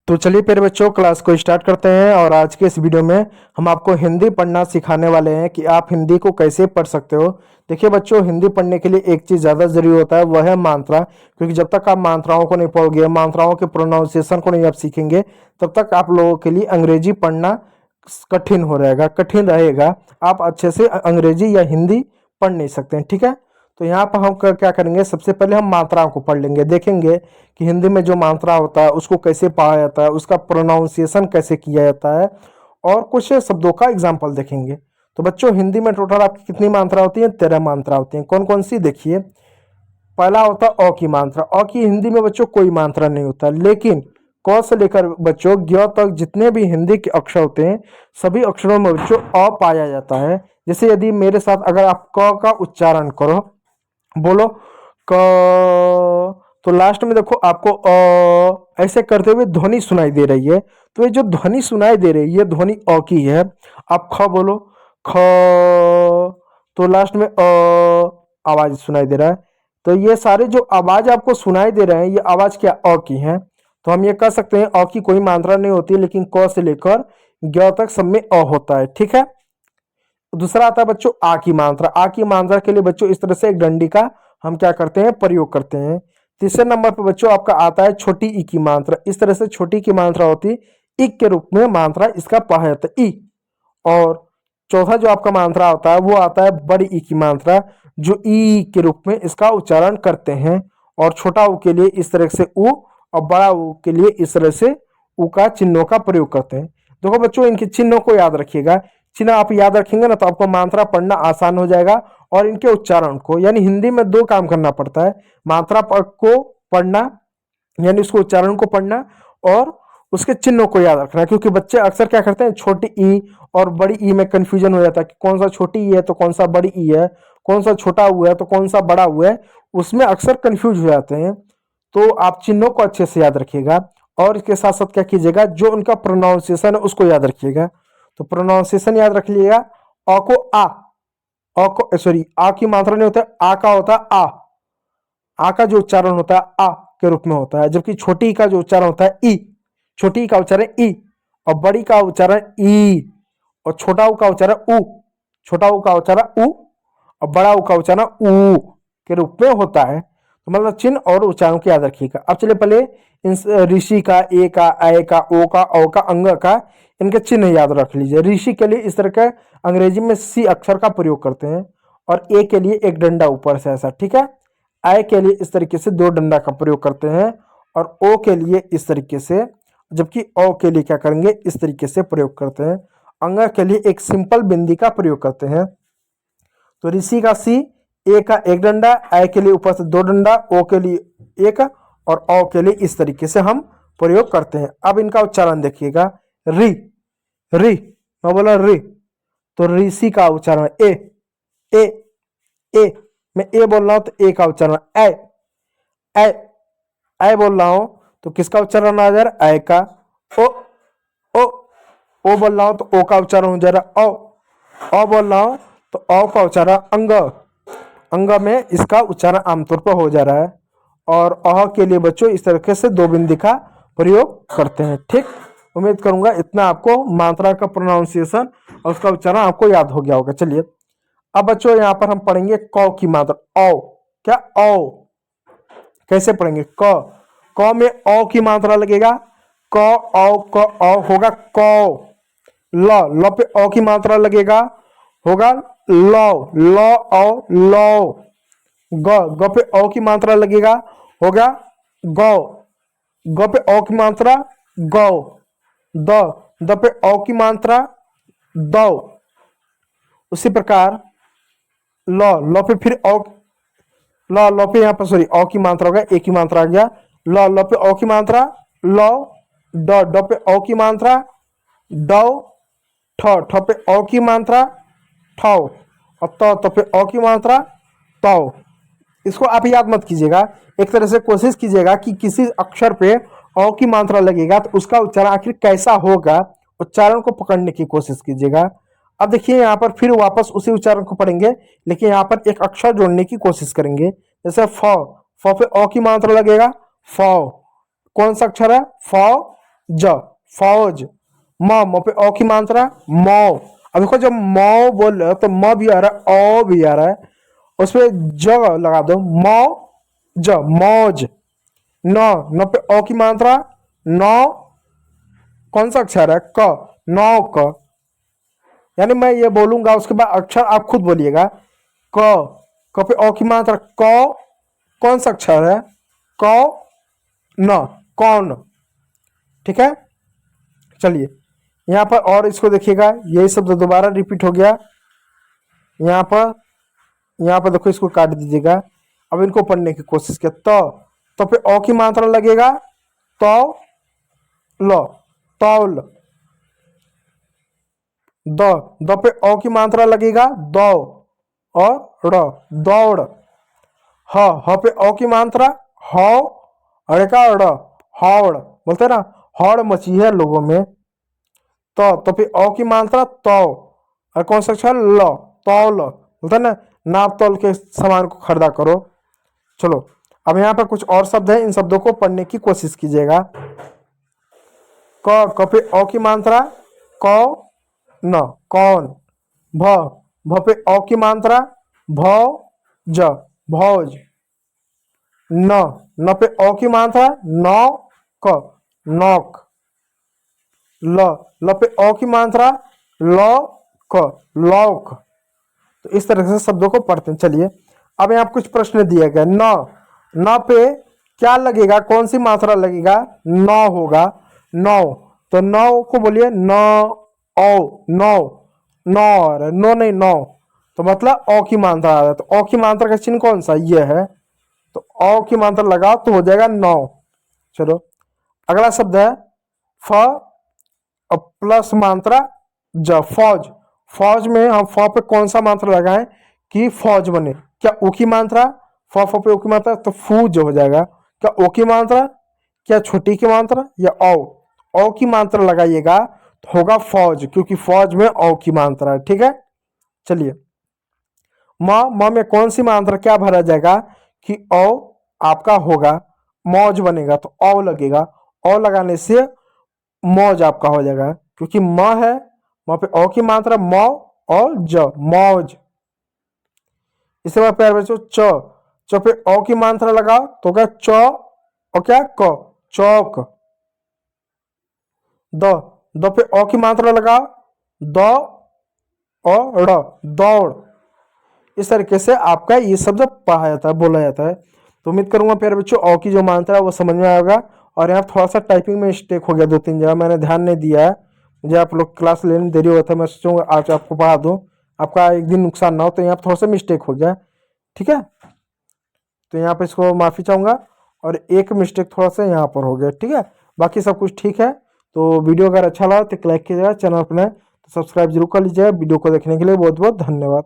तो चलिए फिर बच्चों क्लास को स्टार्ट करते हैं। और आज के इस वीडियो में हम आपको हिंदी पढ़ना सिखाने वाले हैं कि आप हिंदी को कैसे पढ़ सकते हो। देखिए बच्चों, हिंदी पढ़ने के लिए एक चीज़ ज़्यादा ज़रूरी होता है, वह है मात्रा। क्योंकि जब तक आप मात्राओं को नहीं पढ़ोगे, मात्राओं के प्रोनाउंसिएशन को नहीं आप सीखेंगे, तब तक आप लोगों के लिए अंग्रेजी पढ़ना कठिन रहेगा। आप अच्छे से अंग्रेजी या हिंदी पढ़ नहीं सकते हैं, ठीक है। तो यहाँ पर हम क्या करेंगे, सबसे पहले हम मात्राओं को पढ़ लेंगे, देखेंगे कि हिंदी में जो मात्रा होता है उसको कैसे पढ़ा जाता है, उसका प्रोनाउंसिएशन कैसे किया जाता है, और कुछ शब्दों का एग्जाम्पल देखेंगे। तो बच्चों, हिंदी में टोटल आपकी कितनी मात्रा होती है? 13 मात्रा होती हैं। कौन कौन सी? देखिए, पहला होता है अ की मात्रा। अ की हिंदी में बच्चों कोई मात्रा नहीं होता, लेकिन क से लेकर बच्चों ज्ञ तक जितने भी हिंदी के अक्षर होते हैं, सभी अक्षरों में बच्चों अ पाया जाता है। जैसे यदि मेरे साथ अगर आप क का उच्चारण करो, बोलो क, तो लास्ट में देखो आपको ऐसे करते हुए ध्वनि सुनाई दे रही है। तो ये जो ध्वनि सुनाई दे रही है, ध्वनि अ की है। आप ख बोलो, ख, तो लास्ट में आवाज सुनाई दे रहा है। तो ये सारे जो आवाज आपको सुनाई दे रहे हैं, ये आवाज क्या? अ की है। तो हम ये कह सकते हैं अ की कोई मात्रा नहीं होती, लेकिन क से लेकर ज्ञ तक सब में अ होता है, ठीक है। दूसरा आता है बच्चों आ की मात्रा। आ की मात्रा के लिए बच्चों इस तरह से एक डंडी का हम क्या करते हैं? प्रयोग करते हैं। तीसरे नंबर पर बच्चों आपका आता है छोटी ई की मात्रा। इस तरह से छोटी की मात्रा होती है, इक के रूप में मात्रा इसका पढ़ा जाता है, ई। और चौथा जो आपका मात्रा होता है वो आता है बड़ी ई की मात्रा, जो ई के रूप में इसका उच्चारण करते हैं। और छोटा ऊ के लिए इस तरह से ऊ, और बड़ा ऊ के लिए इस तरह से ऊ का चिन्हों का प्रयोग करते हैं। देखो बच्चों, इनके चिन्हों को याद रखिएगा। चिन्ह आप याद रखेंगे ना, तो आपको मात्रा पढ़ना आसान हो जाएगा। और इनके उच्चारण को, यानी हिंदी में दो काम करना पड़ता है, मात्रा को पढ़ना, यानी उसको उच्चारण को पढ़ना, और उसके चिन्हों को याद रखना। क्योंकि बच्चे अक्सर क्या करते हैं, छोटी ई और बड़ी ई में कंफ्यूजन हो जाता है कि कौन सा छोटी ई है तो कौन सा बड़ी ई है, कौन सा छोटा ऊ है तो कौन सा बड़ा ऊ है, उसमें अक्सर कंफ्यूज हो जाते हैं। तो आप चिन्हों को अच्छे से याद रखिएगा, और इसके साथ साथ क्या कीजिएगा, जो उनका प्रोनाउंसिएशन है उसको याद रखिएगा। तो प्रोनाउंसिएशन याद रख लीजिएगा। अ को आ, अ को सॉरी, आ की मात्रा नहीं होता है, आ का होता है आ। आ का जो उच्चारण होता है आ के रूप में होता है, जबकि छोटी का जो उच्चारण होता है ई। छोटी का उच्चारण ई, और बड़ी का उच्चारण ई, और छोटा ऊ का उच्चारण ऊ। छोटा ऊ का उच्चारण ऊ, और बड़ा ऊ का उच्चारण ऊ के रूप में होता है। तो मतलब चिन्ह और उच्चारण को याद रखिएगा। अब चलिए पहले इन ऋषि का, ए का, ऐ का, ओ का, औ का, अंग का, इनके चिन्ह याद रख लीजिए। ऋषि के लिए इस तरह का अंग्रेजी में सी अक्षर का प्रयोग करते हैं, और ए के लिए एक डंडा ऊपर से ऐसा, ठीक है। आई के लिए इस तरीके से दो डंडा का प्रयोग करते हैं, और ओ के लिए इस तरीके से, जबकि ओ के लिए क्या करेंगे, इस तरीके से प्रयोग करते हैं। अंग के लिए एक सिंपल बिंदी का प्रयोग करते हैं। तो ऋषि का सी, ए का एक डंडा, आई के लिए ऊपर से दो डंडा, ओ के लिए एक, और औ के लिए इस तरीके से हम प्रयोग करते हैं। अब इनका उच्चारण देखिएगा। री, री, मैं बोला री, तो ऋषि का उच्चारण ए, ए, ए, मैं ए बोल रहा हूं तो ए का उच्चारण ऐ, ऐ, ऐ बोल रहा हूं तो किसका उच्चारण आ जा रहा है? ऐ का। ओ, ओ, ओ बोल रहा हूं तो ओ का उच्चारण हो जा रहा है औ बोल रहा हूं तो औ का उच्चारण अंग, अंग में इसका उच्चारण आमतौर पर हो जा रहा है। और अह के लिए बच्चों इस तरीके से दो बिंदी का प्रयोग करते हैं, ठीक। उम्मीद करूंगा इतना आपको मात्रा का प्रोनाउंसिएशन और उसका उच्चारण आपको याद हो गया होगा। चलिए अब बच्चों यहाँ पर हम पढ़ेंगे क की मात्रा। औ, क्या? औ कैसे पढ़ेंगे? क में औ की मात्रा लगेगा, क औ क औ होगा क। ल पे औ की मात्रा लगेगा, होगा लौ, ल औ लौ। ग पे औ की मात्रा लगेगा, होगा गौ, ग पे औ की मात्रा गौ। द पे औ की मात्रा दौ। उसी प्रकार ल पे फिर औ, ल पे यहाँ पर सॉरी औ की मात्रा हो गया, एक की मात्रा आ गया। ल पे औ की मात्रा लौ। ड पे औ की मात्रा डौ। ठ पे औ की मात्रा ठौ, और त पे औ की मात्रा तौ। इसको आप याद मत कीजिएगा, एक तरह से कोशिश कीजिएगा कि किसी अक्षर पे औ की मात्रा लगेगा तो उसका उच्चारण आखिर कैसा होगा, उच्चारण को पकड़ने की कोशिश कीजिएगा। अब देखिए यहाँ पर फिर वापस उसी उच्चारण को पढ़ेंगे, लेकिन यहाँ पर एक अक्षर जोड़ने की कोशिश करेंगे। जैसे फ पे औ की मात्रा लगेगा, फ। कौन सा अक्षर है? फ, ज फौज। म पे ओ की मात्रा मौ। अब देखो जब मौ बोल रहे हो तो म भी आ रहा है, ओ भी आ रहा है, उस पे ज लगा दो, मौ ज मौज। न पे ओ की मात्रा नौ, कौन सा अक्षर है, क, नौ क। यानी मैं ये बोलूंगा उसके बाद अक्षर आप खुद बोलिएगा। क पे ओ की मात्रा क, कौन सा अक्षर है, क न, कौन। ठीक है, चलिए यहाँ पर और इसको देखिएगा, यही शब्द दोबारा रिपीट हो गया। यहाँ पर देखो इसको काट दीजिएगा। अब इनको पढ़ने की कोशिश किया। तो पे ओ की मात्रा लगेगा तो ल, तौल। द पे ओ की मात्रा लगेगा दौ और ड़, दौड़। ह पे ओ की मात्रा हौ, अड़े का ड़, हौड़। बोलते हैं ना हौड़ मची है लोगों में। तो फिर ओ की मात्रा तौ, और कौन सा अक्षर ल, तौल। बोलते हैं ना नाप तौल के सामान को खरीदा करो। चलो अब यहाँ पर कुछ और शब्द है, इन शब्दों को पढ़ने की कोशिश कीजिएगा। क पे ओ की मात्रा कौ न, कौन। भ पे ओ की मात्रा भौ ज, भौज। न पे ओ की मात्रा नौ क, नौक। ल पे ओ की मात्रा लौ क, लौक। तो इस तरह से शब्दों को पढ़ते हैं। चलिए अब यहाँ कुछ प्रश्न दिए गए। न पे क्या लगेगा, कौन सी मात्रा लगेगा, नौ होगा, नौ। तो नौ को बोलिए न, ओ, नौ, नौ, नो नहीं नौ, तो मतलब ओ की मात्रा आ रहा है। तो ओ की मात्रा का चिन्ह कौन सा, ये है, तो ओ की मात्रा लगाओ तो हो जाएगा नौ। चलो अगला शब्द है फ और प्लस मात्रा ज, फौज। फौज में हम फ पे कौन सा मात्रा लगाएं कि फौज बने, क्या ऊ की मात्रा, फ पे ऊ की मात्रा तो फू जो हो जाएगा, क्या ओ की मात्रा, क्या छोटी की मात्रा, या ओ की मात्रा लगाइएगा तो होगा फौज, क्योंकि फौज में ओ की मात्रा है। ठीक है, चलिए म में कौन सी मात्रा क्या भरा जाएगा कि ओ आपका होगा, मौज बनेगा तो ओ लगेगा, ओ लगाने से मौज आपका हो जाएगा, क्योंकि म है, म पे ओ की मात्रा मौ और ज, मौज। इसके बाद प्यारे बच्चों च पे ओ की मात्रा लगाओ तो क्या चौ और क्या क, चौक। द पे ओ की मात्रा लगाओ द और ड़, दौड़। इस तरीके से आपका ये शब्द पढ़ा जाता है, बोला जाता है। तो उम्मीद करूंगा प्यारे बच्चों ओ की जो मात्रा है वो समझ में आएगा। और यहाँ थोड़ा सा टाइपिंग में मिस्टेक हो गया, 2-3 जगह मैंने ध्यान नहीं दिया है, मुझे आप लोग क्लास लेने में देरी होता है, मैं सोचूंगा आज आपको पढ़ा दूँ, आपका एक दिन नुकसान ना हो, तो यहाँ पर थोड़ा सा मिस्टेक हो गया। ठीक है, तो यहाँ पर इसको माफ़ी चाहूँगा, और एक मिस्टेक थोड़ा सा यहाँ पर हो गया। ठीक है, बाकी सब कुछ ठीक है। तो वीडियो अगर अच्छा लगा तो लाइक कीजिएगा, चैनल पर नए तो सब्सक्राइब जरूर कर लीजिएगा। वीडियो को देखने के लिए बहुत बहुत धन्यवाद।